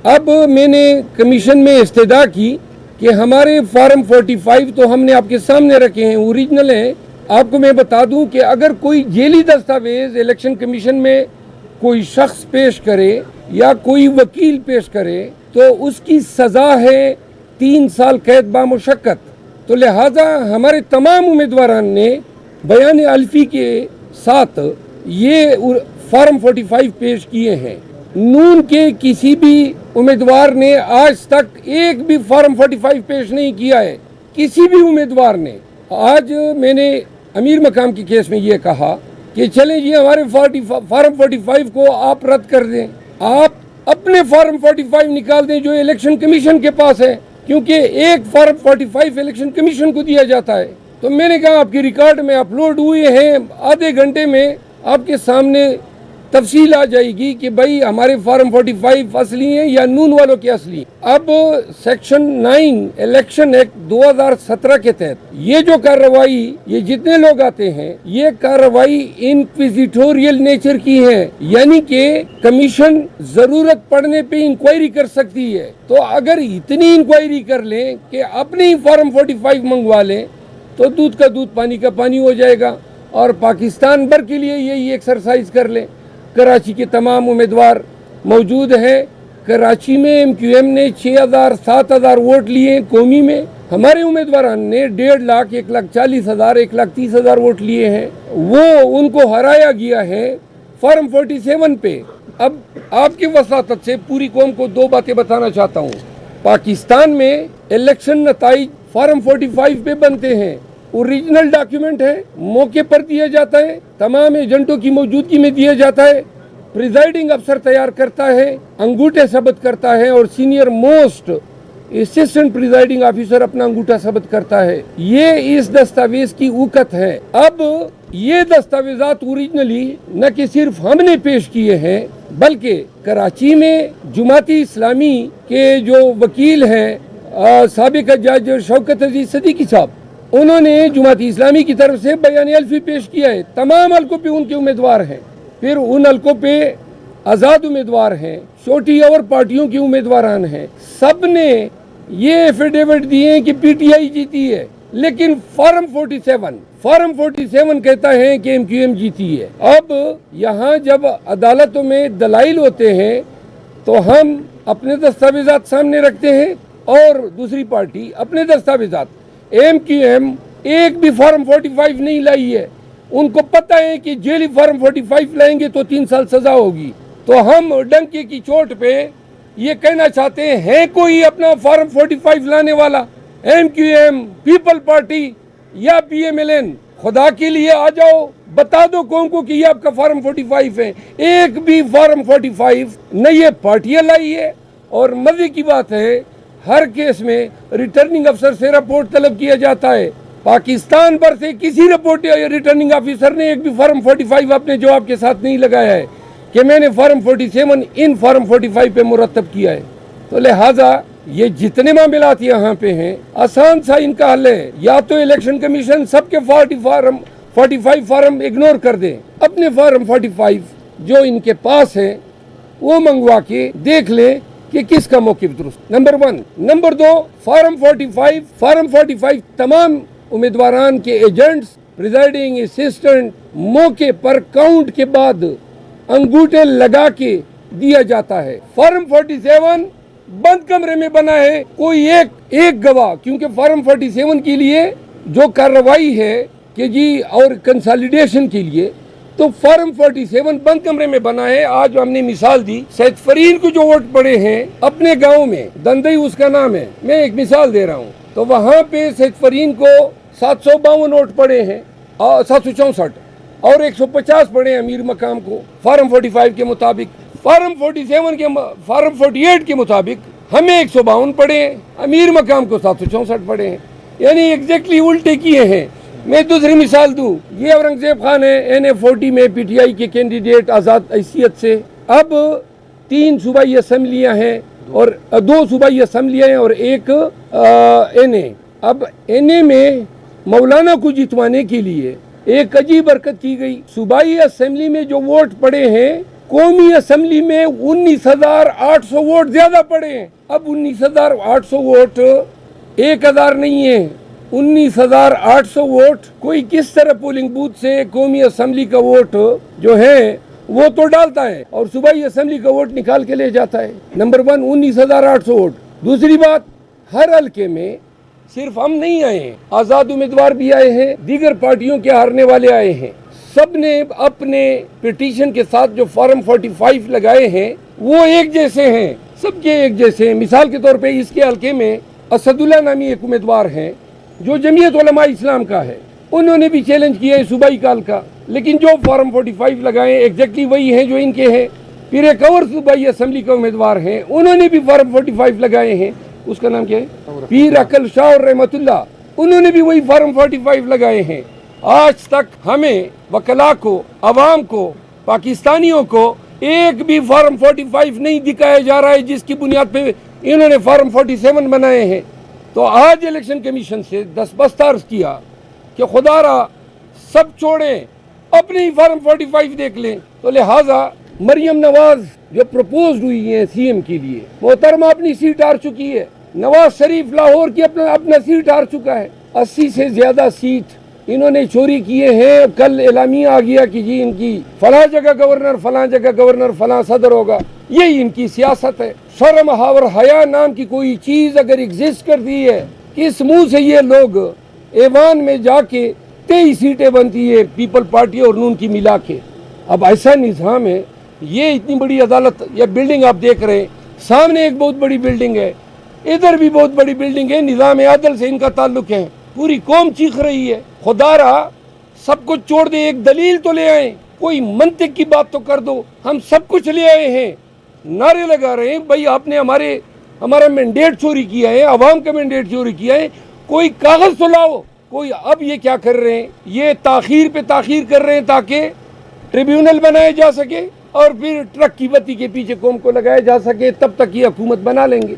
اب میں نے کمیشن میں استدعا کی کہ ہمارے فارم 45 تو ہم نے آپ کے سامنے رکھے ہیں، اوریجنل ہیں۔ آپ کو میں بتا دوں کہ اگر کوئی ذیلی دستاویز الیکشن کمیشن میں کوئی شخص پیش کرے یا کوئی وکیل پیش کرے تو اس کی سزا ہے 3 سال قید بامشقت۔ تو لہٰذا ہمارے تمام امیدواران نے بیان الفی کے ساتھ یہ فارم 45 پیش کیے ہیں۔ نون کے کسی بھی امیدوار نے آج تک ایک بھی فارم 45 پیش نہیں کیا ہے، کسی بھی امیدوار نے۔ آج میں نے امیر مقام کی کیس میں یہ کہا کہ چلیں جی ہمارے فارم 45 کو آپ رد کر دیں، آپ اپنے فارم 45 نکال دیں جو الیکشن کمیشن کے پاس ہے، کیونکہ ایک فارم 45 الیکشن کمیشن کو دیا جاتا ہے۔ تو میں نے کہا آپ کی ریکارڈ میں اپلوڈ ہوئے ہیں، آدھے گھنٹے میں آپ کے سامنے تفصیل آ جائے گی کہ بھائی ہمارے فارم 45 اصلی ہیں یا نون والوں کے اصلی ہیں۔ اب سیکشن 9 الیکشن ایکٹ 2017 کے تحت یہ جو کارروائی، یہ جتنے لوگ آتے ہیں، یہ کارروائی انکویزیٹوریل نیچر کی ہے، یعنی کہ کمیشن ضرورت پڑنے پہ انکوائری کر سکتی ہے۔ تو اگر اتنی انکوائری کر لیں کہ اپنے ہی فارم 45 منگوا لیں تو دودھ کا دودھ پانی کا پانی ہو جائے گا، اور پاکستان بھر کے لیے یہی ایکسرسائز کر لیں۔ کراچی کے تمام امیدوار موجود ہیں۔ کراچی میں ایم کیو ایم نے 6,000 7,000 ووٹ لیے، قومی میں ہمارے امیدواران نے 1.5 لاکھ 1,40,000 1,30,000 ووٹ لیے ہیں، وہ ان کو ہرایا گیا ہے فارم 47 پہ۔ اب آپ کی وساطت سے پوری قوم کو 2 باتیں بتانا چاہتا ہوں۔ پاکستان میں الیکشن نتائج فارم 45 پہ بنتے ہیں، اوریجنل ڈاکیومنٹ ہے، موقع پر دیا جاتا ہے، تمام ایجنٹوں کی موجودگی میں دیا جاتا ہے، پریزائڈنگ افسر تیار کرتا ہے، انگوٹھے ثبت کرتا ہے، اور senior most assistant presiding officer اپنا انگوٹھا ثبت کرتا ہے۔ یہ اس دستاویز کی اوقت ہے۔ اب یہ دستاویزات اوریجنلی نہ کہ صرف ہم نے پیش کیے ہیں، بلکہ کراچی میں جماعتی اسلامی کے جو وکیل ہیں سابق جج شوکت عزیز صدیقی صاحب، انہوں نے جماعتی اسلامی کی طرف سے بیان الفی پیش کیا ہے۔ تمام حلقوں پہ ان کے امیدوار ہیں، پھر ان حلقوں پہ آزاد امیدوار ہیں، چھوٹی اور پارٹیوں کے امیدواران ہیں، سب نے یہ ایفیڈیوٹ دیے ہیں کہ پی ٹی آئی جیتی ہے۔ لیکن فارم 47 کہتا ہے کہ ایم کیو ایم جیتی ہے۔ اب یہاں جب عدالتوں میں دلائل ہوتے ہیں تو ہم اپنے دستاویزات سامنے رکھتے ہیں اور دوسری پارٹی اپنے دستاویزات۔ ایم کیو ایم ایک بھی فارم 45 نہیں لائی ہے، ان کو پتہ ہے کہ جیلی فارم 45 لائیں گے تو 3 سال سزا ہوگی۔ تو ہم ڈنکے کی چوٹ پہ یہ کہنا چاہتے ہیں کوئی اپنا فارم 45 لانے والا، M Q M, people party یا پی ایم ایل این، خدا کے لیے آ جاؤ، بتا دو قوم کو کہ یہ آپ کا فارم 45 ہے۔ ایک بھی فارم 45 نہ یہ پارٹیاں لائی ہے، اور مزے کی بات ہے ہر کیس میں ریٹرننگ افسر سے رپورٹ طلب کیا جاتا ہے۔ پاکستان پر سے کسی ریٹرننگ آفیسر نے ایک بھی فارم 45 اپنے جواب کے ساتھ نہیں لگایا ہے کہ میں نے فارم 47 ان فارم 45 پہ مرتب کیا ہے۔ تو لہٰذا یہ جتنے معاملات یہاں پہ ہیں آسان سا ان کا حل ہے، یا تو الیکشن کمیشن سب کے 45 فارم اگنور کر دے، اپنے فارم 45 جو ان کے پاس ہیں وہ منگوا کے دیکھ لے کہ کس کا موقف درست۔ نمبر 1۔ نمبر 2، فارم 45 تمام امیدواران کے ایجنٹس، پریزائڈنگ اسسٹنٹ موقع پر کاؤنٹ کے بعد انگوٹھے لگا کے دیا جاتا ہے۔ فارم 47 بند کمرے میں بنا ہے، کوئی ایک گواہ، کیونکہ فارم 47 کے لیے جو کارروائی ہے کہ جی اور کنسالیڈیشن کے لیے، تو فارم 47 بند کمرے میں بنا ہے۔ آج ہم نے مثال دی، سید فرین کو جو ووٹ پڑے ہیں اپنے گاؤں میں، دندئی اس کا نام ہے، میں ایک مثال دے رہا ہوں، تو وہاں پہ سید فرین کو 752 ووٹ پڑے ہیں، 764، اور 150 پڑے ہیں امیر مقام کو فارم 45 کے مطابق۔ فارم 48 کے مطابق ہمیں 152 پڑے ہیں، امیر مقام کو 764 پڑے ہیں، یعنی ایگزیکٹلی الٹے کیے ہیں۔ میں دوسری مثال دوں، یہ اورنگزیب خان ہے NA40 میں پی ٹی آئی کے کینڈیڈیٹ آزاد حیثیت سے۔ اب 3 صوبائی اسمبلیاں ہیں اور 2 صوبائی اسمبلیاں ہیں اور 1 NA۔ اب NA میں مولانا کو جتوانے کے لیے ایک عجیب حرکت کی گئی، صوبائی اسمبلی میں جو ووٹ پڑے ہیں قومی اسمبلی میں 19,800 ووٹ زیادہ پڑے ہیں. اب 19,800 ووٹ 1,000 نہیں ہے. 19,800 ووٹ کوئی کس طرح پولنگ بوتھ سے قومی اسمبلی کا ووٹ جو ہے وہ تو ڈالتا ہے اور صوبائی اسمبلی کا ووٹ نکال کے لے جاتا ہے. Number 1 19,800 vote. دوسری بات, ہر حلقے میں صرف ہم نہیں آئے ہیں, آزاد امیدوار بھی آئے ہیں, دیگر پارٹیوں کے ہارنے والے آئے ہیں. سب نے اپنے پٹیشن کے ساتھ جو فارم 45 لگائے ہیں وہ ایک جیسے ہیں, سب کے ایک جیسے ہیں. مثال کے طور پہ اس کے حلقے میں اسد اللہ نامی ایک امیدوار ہیں جو جمعیت علماء اسلام کا ہے, انہوں نے بھی چیلنج کیا ہے صوبائی کال کا, لیکن جو فارم 45 لگائے ایگزیکٹلی وہی ہیں جو ان کے ہیں. پھر ایک اور صوبائی اسمبلی کا امیدوار ہیں, انہوں نے بھی فارم 45 لگائے ہیں, اس کا نام کیا ہے, پیر عقل شاہ اور رحمت اللہ, انہوں نے بھی وہی فارم 45 لگائے ہیں. آج تک ہمیں وکلاء کو, عوام کو, پاکستانیوں کو ایک بھی فارم 45 نہیں دکھایا جا رہا ہے جس کی بنیاد پہ انہوں نے فارم 47 بنائے ہیں. تو آج الیکشن کمیشن سے دستبست عرض کیا کہ خدا را سب چھوڑیں, اپنے ہی فارم 45 دیکھ لیں. تو لہٰذا مریم نواز جو پروپوزڈ ہوئی ہیں سی ایم کے لیے, محترمہ اپنی سیٹ ہار چکی ہے. نواز شریف لاہور کی اپنا سیٹ ہار چکا ہے. 80 سے زیادہ سیٹ انہوں نے چوری کیے ہیں. کل اعلامیہ آ گیا کہ جی ان کی فلاں جگہ گورنر, فلاں جگہ گورنر, فلاں صدر ہوگا. یہی ان کی سیاست ہے. شرم اور حیا نام کی کوئی چیز اگر ایگزسٹ کرتی ہے, کس منہ سے یہ لوگ ایوان میں جا کے 23 سیٹیں بنتی ہے پیپل پارٹی اور نون کی ملا کے. اب ایسا نظام ہے. یہ اتنی بڑی عدالت, یہ بلڈنگ آپ دیکھ رہے ہیں, سامنے ایک بہت بڑی بلڈنگ ہے, ادھر بھی بہت بڑی بلڈنگ ہے. نظام عدل سے ان کا تعلق ہے. پوری قوم چیخ رہی ہے, خدا را سب کچھ چھوڑ دے, ایک دلیل تو لے آئیں, کوئی منطق کی بات تو کر دو. ہم سب کچھ لے آئے ہیں, نعرے لگا رہے ہیں بھائی آپ نے ہمارا مینڈیٹ چوری کیا ہے, عوام کا مینڈیٹ چوری کیا ہے, کوئی کاغذ تو لاؤ. کوئی اب یہ کیا کر رہے ہیں, یہ تاخیر پہ تاخیر کر رہے ہیں تاکہ ٹریبیونل بنائے جا سکے اور پھر ٹرک کی بتی کے پیچھے قوم کو لگایا جا سکے, تب تک یہ حکومت بنا لیں گے.